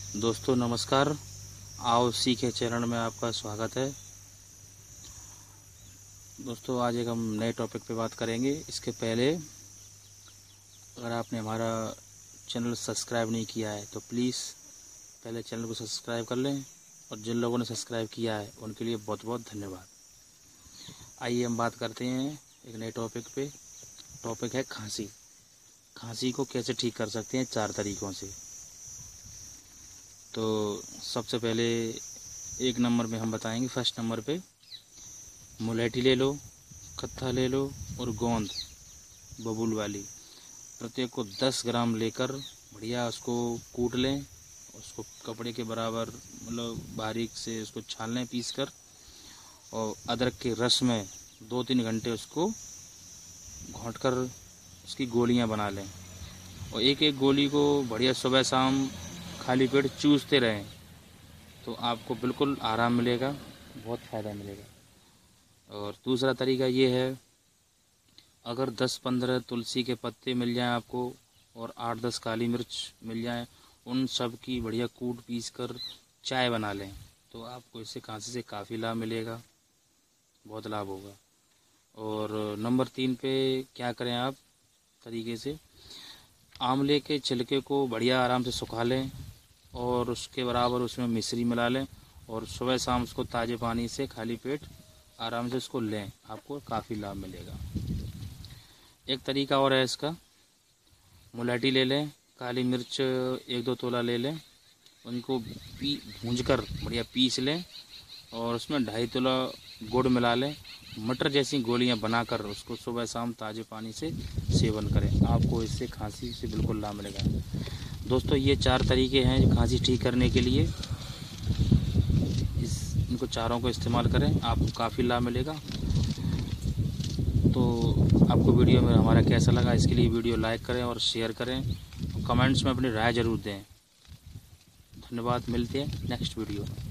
दोस्तों नमस्कार। आओ सीखे चैनल में आपका स्वागत है। दोस्तों आज एक हम नए टॉपिक पे बात करेंगे। इसके पहले अगर आपने हमारा चैनल सब्सक्राइब नहीं किया है तो प्लीज़ पहले चैनल को सब्सक्राइब कर लें, और जिन लोगों ने सब्सक्राइब किया है उनके लिए बहुत बहुत धन्यवाद। आइए हम बात करते हैं एक नए टॉपिक पे। टॉपिक है खांसी। खांसी को कैसे ठीक कर सकते हैं 4 तरीक़ों से। तो सबसे पहले 1 नंबर में हम बताएंगे। फर्स्ट नंबर पे मुलैठी ले लो, कत्था ले लो और गोंद बबूल वाली, प्रत्येक को 10 ग्राम लेकर बढ़िया उसको कूट लें। उसको कपड़े के बराबर मतलब बारीक से उसको छान लें पीस कर, और अदरक के रस में 2-3 घंटे उसको घोंट कर उसकी गोलियां बना लें, और एक एक गोली को बढ़िया सुबह शाम खाली पेट चूसते रहें तो आपको बिल्कुल आराम मिलेगा, बहुत फ़ायदा मिलेगा। और दूसरा तरीका ये है, अगर 10-15 तुलसी के पत्ते मिल जाएं आपको और 8-10 काली मिर्च मिल जाएं, उन सब की बढ़िया कूट पीस कर चाय बना लें तो आपको इससे खांसी से काफ़ी लाभ मिलेगा, बहुत लाभ होगा। और नंबर 3 पे क्या करें आप तरीके से, आंवले के छिलके को बढ़िया आराम से सुखा लें और उसके बराबर उसमें मिश्री मिला लें, और सुबह शाम उसको ताज़े पानी से खाली पेट आराम से उसको लें, आपको काफ़ी लाभ मिलेगा। एक तरीका और है इसका, मुलैठी ले लें, काली मिर्च 1-2 तोला ले लें, उनको भूंजकर बढ़िया पीस लें और उसमें 2.5 तोला गुड़ मिला लें, मटर जैसी गोलियां बनाकर उसको सुबह शाम ताज़े पानी से सेवन करें, आपको इससे खांसी से बिल्कुल लाभ मिलेगा। दोस्तों ये 4 तरीके हैं खांसी ठीक करने के लिए। इनको चारों को इस्तेमाल करें, आपको काफ़ी लाभ मिलेगा। तो आपको वीडियो में हमारा कैसा लगा, इसके लिए वीडियो लाइक करें और शेयर करें, और कमेंट्स में अपनी राय ज़रूर दें। धन्यवाद। मिलते हैं नेक्स्ट वीडियो में।